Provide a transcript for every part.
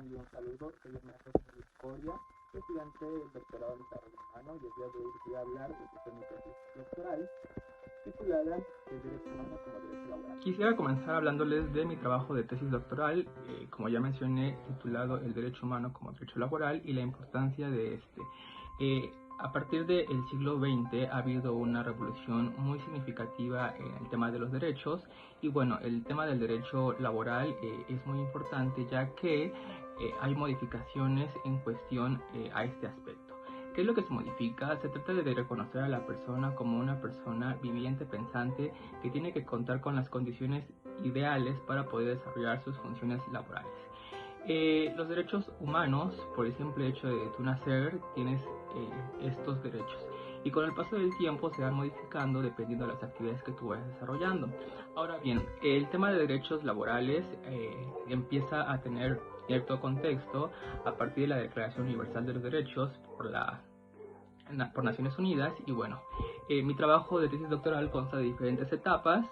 envío un saludo. Soy Ernesto Coria, estudiante del doctorado en desarrollo humano, y el día de hoy les voy a hablar de mi tesis doctoral titulada El derecho humano como derecho laboral. Quisiera comenzar hablándoles de mi trabajo de tesis doctoral, como ya mencioné, titulado El derecho humano como derecho laboral y la importancia de este. A partir del siglo XX ha habido una revolución muy significativa en el tema de los derechos, y bueno, el tema del derecho laboral es muy importante, ya que hay modificaciones en cuestión a este aspecto. ¿Qué es lo que se modifica? Se trata de reconocer a la persona como una persona viviente, pensante, que tiene que contar con las condiciones ideales para poder desarrollar sus funciones laborales. Los derechos humanos, por el simple hecho de tú nacer, tienes estos derechos, y con el paso del tiempo se van modificando dependiendo de las actividades que tú vayas desarrollando. Ahora bien, el tema de derechos laborales empieza a tener cierto contexto a partir de la Declaración Universal de los Derechos por Naciones Unidas, y bueno, mi trabajo de tesis doctoral consta de diferentes etapas.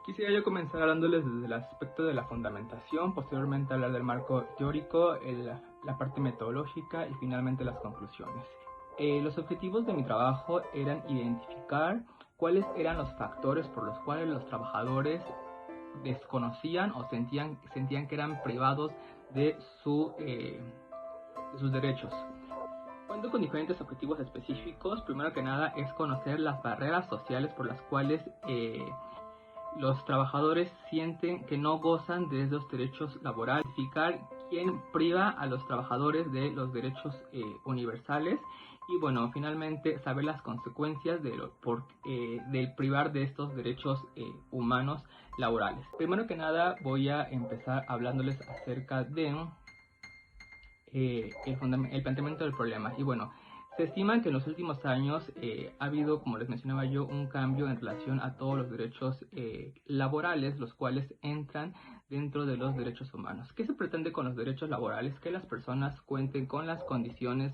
Quisiera yo comenzar hablándoles desde el aspecto de la fundamentación, posteriormente hablar del marco teórico, la parte metodológica y finalmente las conclusiones. Los objetivos de mi trabajo eran identificar cuáles eran los factores por los cuales los trabajadores desconocían o sentían que eran privados de sus derechos. Cuento con diferentes objetivos específicos. Primero que nada es conocer las barreras sociales por las cuales los trabajadores sienten que no gozan de esos derechos laborales, identificar quién priva a los trabajadores de los derechos universales, y bueno, finalmente saber las consecuencias del privar de estos derechos humanos laborales. Primero que nada voy a empezar hablándoles acerca de el planteamiento del problema. Y bueno, se estima que en los últimos años ha habido, como les mencionaba yo, un cambio en relación a todos los derechos laborales, los cuales entran dentro de los derechos humanos. ¿Qué se pretende con los derechos laborales? Que las personas cuenten con las condiciones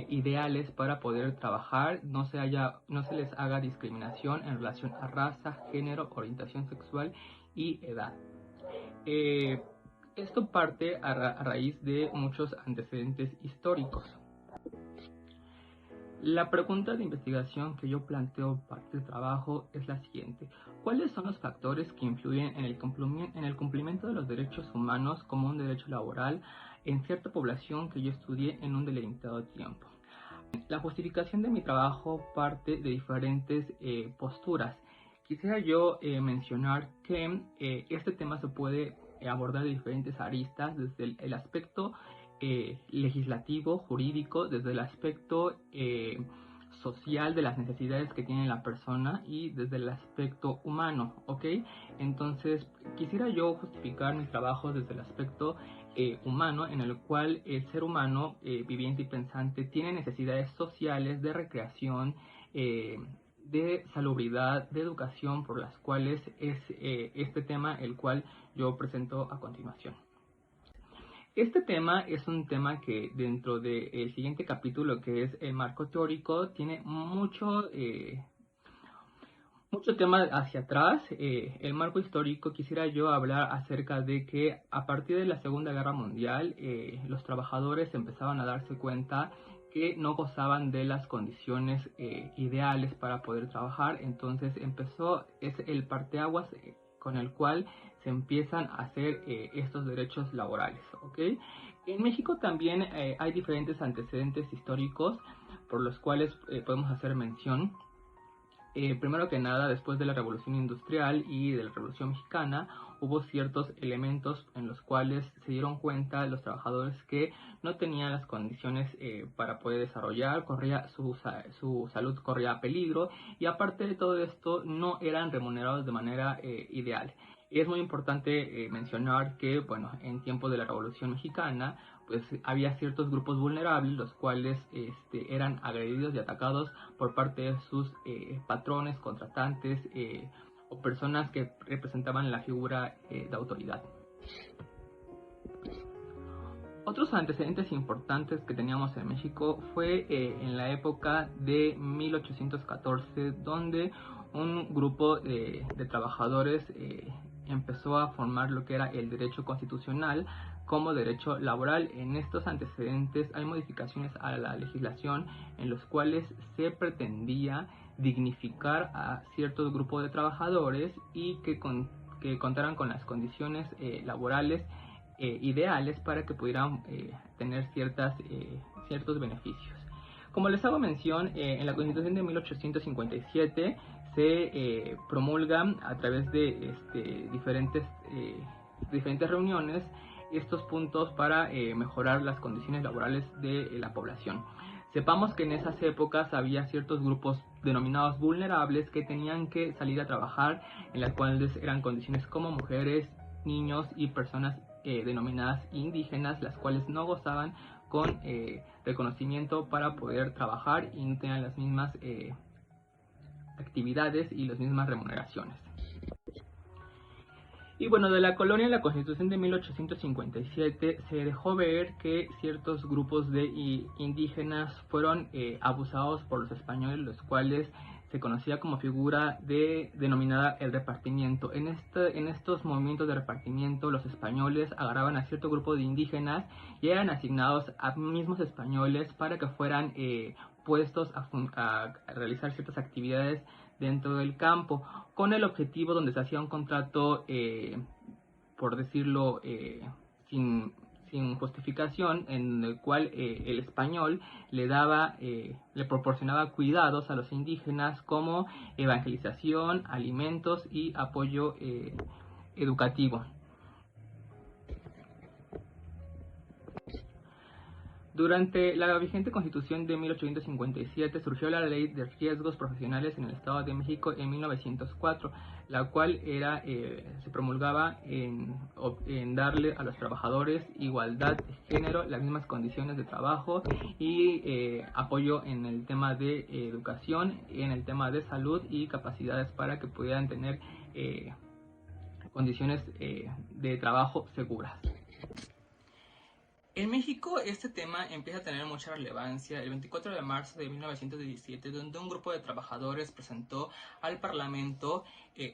ideales para poder trabajar, no se les haga discriminación en relación a raza, género, orientación sexual y edad. Esto parte a raíz de muchos antecedentes históricos. La pregunta de investigación que yo planteo para este trabajo es la siguiente: ¿cuáles son los factores que influyen en el cumplimiento de los derechos humanos como un derecho laboral en cierta población que yo estudié en un delimitado tiempo? La justificación de mi trabajo parte de diferentes posturas. Quisiera yo mencionar que este tema se puede abordar de diferentes aristas, desde el aspecto legislativo, jurídico, desde el aspecto social de las necesidades que tiene la persona, y desde el aspecto humano, ¿ok? Entonces, quisiera yo justificar mi trabajo desde el aspecto humano, en el cual el ser humano viviente y pensante tiene necesidades sociales de recreación, de salubridad, de educación, por las cuales es este tema el cual yo presento a continuación. Este tema es un tema que dentro del siguiente capítulo, que es el marco teórico, tiene mucho tema hacia atrás. El marco histórico, quisiera yo hablar acerca de que a partir de la Segunda Guerra Mundial los trabajadores empezaban a darse cuenta que no gozaban de las condiciones ideales para poder trabajar. Entonces es el parteaguas con el cual se empiezan a hacer estos derechos laborales, ¿ok? En México también hay diferentes antecedentes históricos por los cuales podemos hacer mención. Primero que nada, después de la Revolución Industrial y de la Revolución Mexicana, hubo ciertos elementos en los cuales se dieron cuenta los trabajadores que no tenían las condiciones para poder desarrollar, su salud corría peligro, y aparte de todo esto no eran remunerados de manera ideal. Es muy importante mencionar que, bueno, en tiempos de la Revolución Mexicana, pues había ciertos grupos vulnerables, los cuales eran agredidos y atacados por parte de sus patrones, contratantes o personas que representaban la figura de autoridad. Otros antecedentes importantes que teníamos en México fue en la época de 1814, donde un grupo de trabajadores empezó a formar lo que era el derecho constitucional como derecho laboral. En estos antecedentes hay modificaciones a la legislación en los cuales se pretendía dignificar a ciertos grupos de trabajadores y que contaran con las condiciones laborales ideales para que pudieran tener ciertos beneficios. Como les hago mención, en la Constitución de 1857 se promulgan a través de diferentes reuniones estos puntos para mejorar las condiciones laborales de la población. Sepamos que en esas épocas había ciertos grupos denominados vulnerables que tenían que salir a trabajar, en las cuales eran condiciones como mujeres, niños y personas denominadas indígenas, las cuales no gozaban con reconocimiento para poder trabajar y no tenían las mismas actividades y las mismas remuneraciones. Y bueno, de la colonia en la Constitución de 1857 se dejó ver que ciertos grupos de indígenas fueron abusados por los españoles, los cuales se conocía como figura denominada el repartimiento. En estos movimientos de repartimiento, los españoles agarraban a cierto grupo de indígenas y eran asignados a mismos españoles para que fueran puestos a realizar ciertas actividades dentro del campo, con el objetivo donde se hacía un contrato, por decirlo, sin justificación, en el cual el español le proporcionaba cuidados a los indígenas como evangelización, alimentos y apoyo educativo. Durante la vigente Constitución de 1857 surgió la Ley de Riesgos Profesionales en el Estado de México en 1904, la cual se promulgaba en darle a los trabajadores igualdad de género, las mismas condiciones de trabajo y apoyo en el tema de educación, en el tema de salud y capacidades para que pudieran tener condiciones de trabajo seguras. En México este tema empieza a tener mucha relevancia el 24 de marzo de 1917, donde un grupo de trabajadores presentó al Parlamento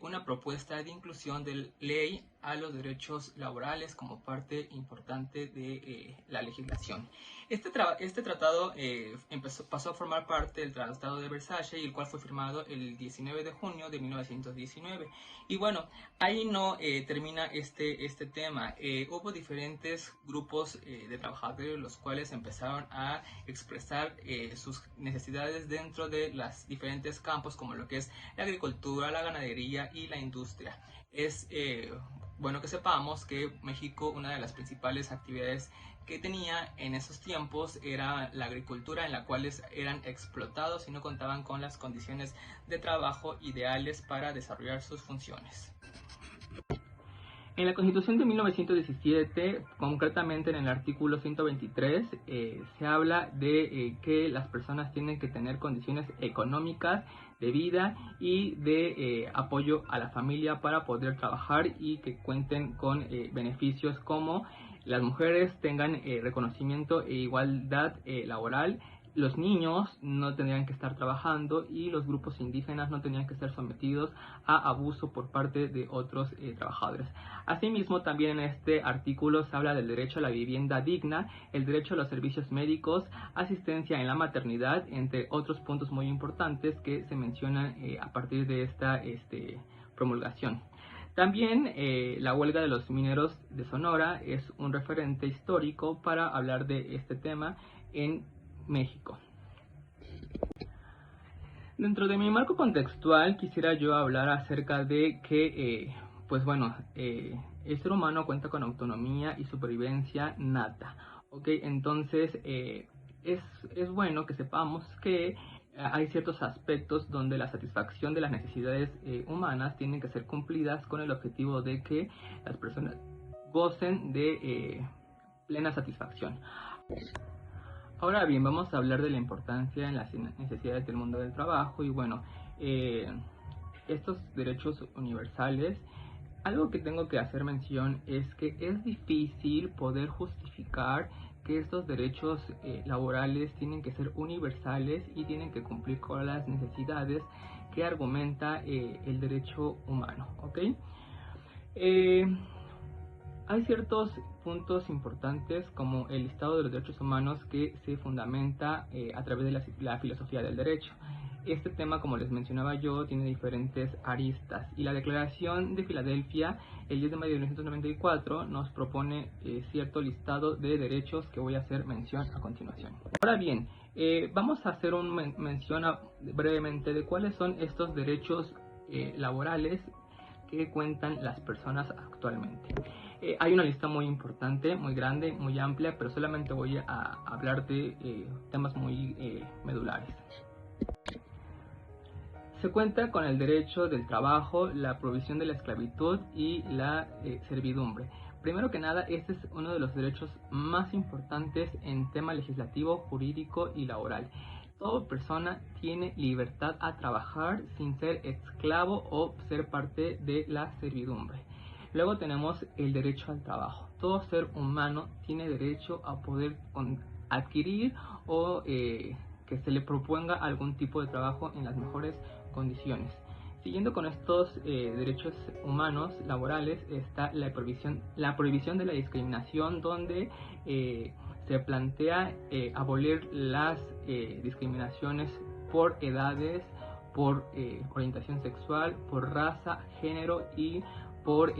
una propuesta de inclusión de ley a los derechos laborales como parte importante de la legislación. Este tratado pasó a formar parte del Tratado de Versalles, y el cual fue firmado el 19 de junio de 1919. Y bueno, ahí no termina este tema. Hubo diferentes grupos de trabajadores los cuales empezaron a expresar sus necesidades dentro de los diferentes campos, como lo que es la agricultura, la ganadería y la industria. Es bueno que sepamos que México, una de las principales actividades que tenía en esos tiempos era la agricultura, en la cual eran explotados y no contaban con las condiciones de trabajo ideales para desarrollar sus funciones. En la Constitución de 1917, concretamente en el artículo 123, se habla de que las personas tienen que tener condiciones económicas de vida y de apoyo a la familia para poder trabajar y que cuenten con beneficios como las mujeres tengan reconocimiento e igualdad laboral, los niños no tendrían que estar trabajando y los grupos indígenas no tenían que ser sometidos a abuso por parte de otros trabajadores. Asimismo, también en este artículo se habla del derecho a la vivienda digna, el derecho a los servicios médicos, asistencia en la maternidad, entre otros puntos muy importantes que se mencionan a partir de esta promulgación. También la huelga de los mineros de Sonora es un referente histórico para hablar de este tema en México. Dentro de mi marco contextual quisiera yo hablar acerca de que, el ser humano cuenta con autonomía y supervivencia nata. ¿Okay? Entonces es bueno que sepamos que hay ciertos aspectos donde la satisfacción de las necesidades humanas tienen que ser cumplidas con el objetivo de que las personas gocen de plena satisfacción. Ahora bien, vamos a hablar de la importancia en las necesidades del mundo del trabajo y bueno, estos derechos universales. Algo que tengo que hacer mención es que es difícil poder justificar que estos derechos laborales tienen que ser universales y tienen que cumplir con las necesidades que argumenta el derecho humano, ¿ok? Hay ciertos puntos importantes como el listado de los derechos humanos que se fundamenta a través de la filosofía del derecho. Este tema, como les mencionaba yo, tiene diferentes aristas y la Declaración de Filadelfia, el 10 de mayo de 1994, nos propone cierto listado de derechos que voy a hacer mención a continuación. Ahora bien, vamos a hacer una mención brevemente de cuáles son estos derechos laborales que cuentan las personas actualmente. Hay una lista muy importante, muy grande, muy amplia, pero solamente voy a hablar de temas muy medulares. Se cuenta con el derecho del trabajo, la prohibición de la esclavitud y la servidumbre. Primero que nada, este es uno de los derechos más importantes en tema legislativo, jurídico y laboral. Toda persona tiene libertad a trabajar sin ser esclavo o ser parte de la servidumbre. Luego tenemos el derecho al trabajo. Todo ser humano tiene derecho a poder adquirir o que se le proponga algún tipo de trabajo en las mejores condiciones. Siguiendo con estos derechos humanos laborales está la prohibición de la discriminación, donde se plantea abolir las discriminaciones por edades, por orientación sexual, por raza, género y por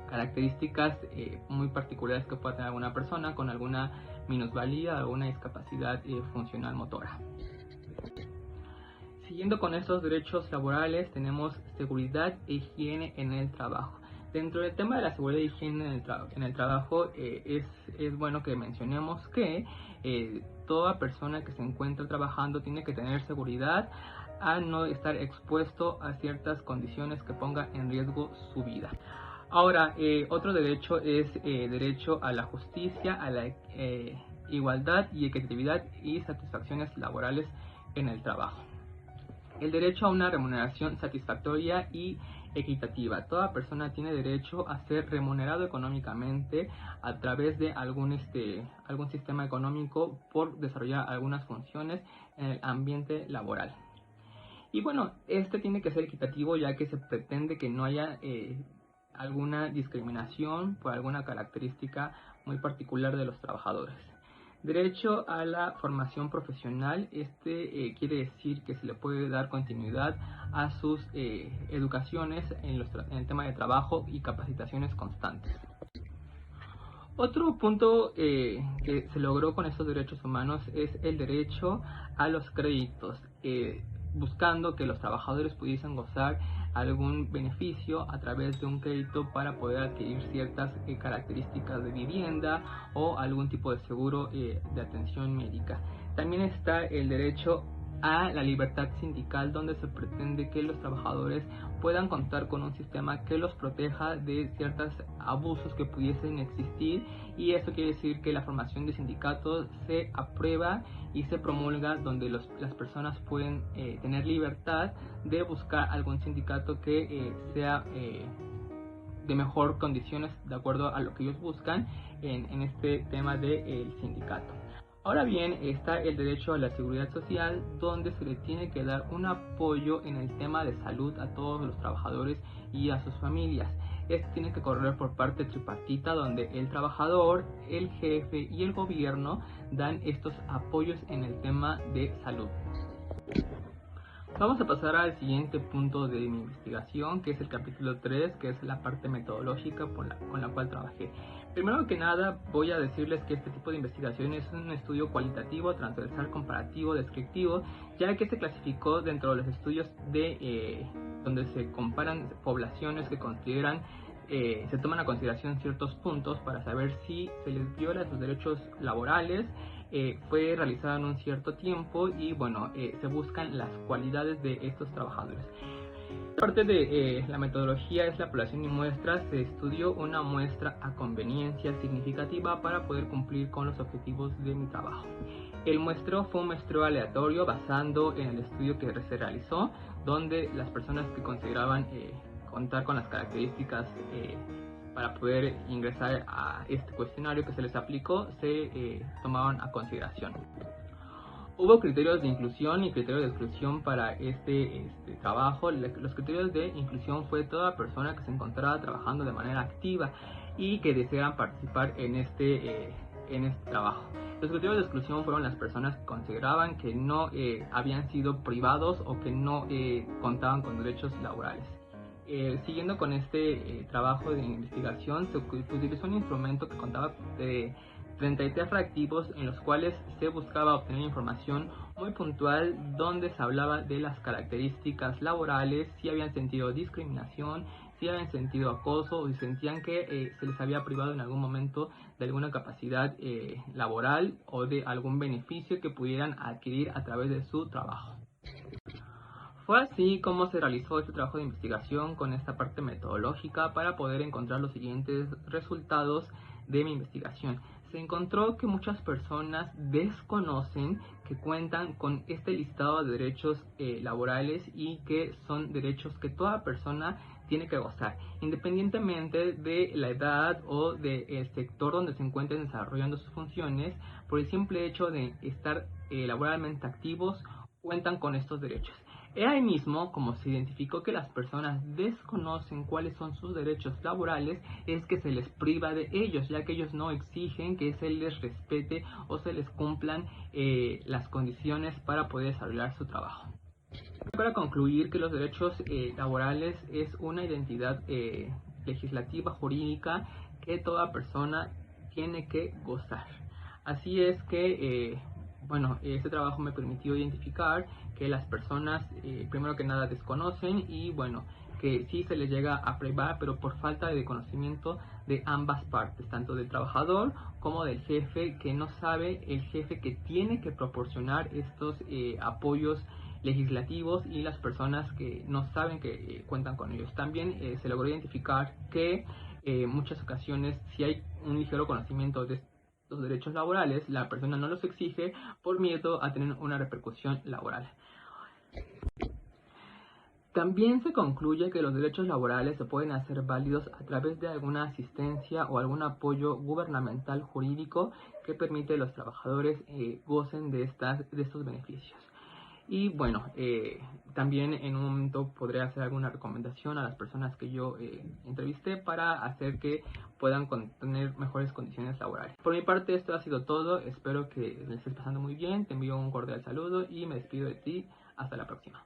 características muy particulares que pueda tener alguna persona con alguna minusvalía, alguna discapacidad funcional motora. Siguiendo con estos derechos laborales tenemos seguridad e higiene en el trabajo. Dentro del tema de la seguridad e higiene en el trabajo es bueno que mencionemos que toda persona que se encuentra trabajando tiene que tener seguridad a no estar expuesto a ciertas condiciones que pongan en riesgo su vida. Ahora, otro derecho es derecho a la justicia, a la igualdad y equitatividad y satisfacciones laborales en el trabajo. El derecho a una remuneración satisfactoria y equitativa. Toda persona tiene derecho a ser remunerado económicamente a través de algún sistema económico por desarrollar algunas funciones en el ambiente laboral. Y bueno, este tiene que ser equitativo, ya que se pretende que no haya alguna discriminación por alguna característica muy particular de los trabajadores. Derecho a la formación profesional. Quiere decir que se le puede dar continuidad a sus educaciones en el tema de trabajo y capacitaciones constantes. Otro punto que se logró con estos derechos humanos es el derecho a los créditos, buscando que los trabajadores pudiesen gozar algún beneficio a través de un crédito para poder adquirir ciertas características de vivienda o algún tipo de seguro de atención médica. También está el derecho a la libertad sindical, donde se pretende que los trabajadores puedan contar con un sistema que los proteja de ciertos abusos que pudiesen existir, y eso quiere decir que la formación de sindicatos se aprueba y se promulga, donde las personas pueden tener libertad de buscar algún sindicato que sea de mejor condiciones de acuerdo a lo que ellos buscan en este tema del sindicato. Ahora bien, está el derecho a la seguridad social, donde se le tiene que dar un apoyo en el tema de salud a todos los trabajadores y a sus familias. Esto tiene que correr por parte tripartita, donde el trabajador, el jefe y el gobierno dan estos apoyos en el tema de salud. Vamos a pasar al siguiente punto de mi investigación, que es el capítulo 3, que es la parte metodológica con la cual trabajé. Primero que nada, voy a decirles que este tipo de investigación es un estudio cualitativo, transversal, comparativo, descriptivo, ya que se clasificó dentro de los estudios donde se comparan poblaciones que consideran, se toman a consideración ciertos puntos para saber si se les viola sus derechos laborales. Fue realizado en un cierto tiempo y bueno, se buscan las cualidades de estos trabajadores. Parte de la metodología es la población y muestras. Se estudió una muestra a conveniencia significativa para poder cumplir con los objetivos de mi trabajo. El muestreo fue un muestreo aleatorio basando en el estudio que se realizó, donde las personas que consideraban contar con las características para poder ingresar a este cuestionario que se les aplicó se tomaban a consideración. Hubo criterios de inclusión y criterios de exclusión para este trabajo. Los criterios de inclusión fue toda persona que se encontraba trabajando de manera activa y que desearan participar en este trabajo. Los criterios de exclusión fueron las personas que consideraban que no habían sido privados o que no contaban con derechos laborales. Siguiendo con este trabajo de investigación, se utilizó un instrumento que contaba de 33 reactivos en los cuales se buscaba obtener información muy puntual donde se hablaba de las características laborales, si habían sentido discriminación, si habían sentido acoso o si sentían que se les había privado en algún momento de alguna capacidad laboral o de algún beneficio que pudieran adquirir a través de su trabajo. Fue así como se realizó este trabajo de investigación con esta parte metodológica para poder encontrar los siguientes resultados de mi investigación. Se encontró que muchas personas desconocen que cuentan con este listado de derechos laborales y que son derechos que toda persona tiene que gozar, independientemente de la edad o del sector donde se encuentren desarrollando sus funciones. Por el simple hecho de estar laboralmente activos, cuentan con estos derechos. Es ahí mismo, como se identificó que las personas desconocen cuáles son sus derechos laborales, es que se les priva de ellos, ya que ellos no exigen que se les respete o se les cumplan las condiciones para poder desarrollar su trabajo. Para concluir que los derechos laborales es una identidad legislativa jurídica que toda persona tiene que gozar. Así es que este trabajo me permitió identificar que las personas primero que nada desconocen y que sí se les llega a privar, pero por falta de conocimiento de ambas partes, tanto del trabajador como del jefe, que no sabe el jefe que tiene que proporcionar estos apoyos legislativos y las personas que no saben que cuentan con ellos. También se logró identificar que en muchas ocasiones, si hay un ligero conocimiento de los derechos laborales, la persona no los exige por miedo a tener una repercusión laboral. También se concluye que los derechos laborales se pueden hacer válidos a través de alguna asistencia o algún apoyo gubernamental jurídico que permite a los trabajadores gocen de estos beneficios. Y también en un momento podré hacer alguna recomendación a las personas que yo entrevisté para hacer que puedan tener mejores condiciones laborales. Por mi parte esto ha sido todo, espero que les estés pasando muy bien, te envío un cordial saludo y me despido de ti, hasta la próxima.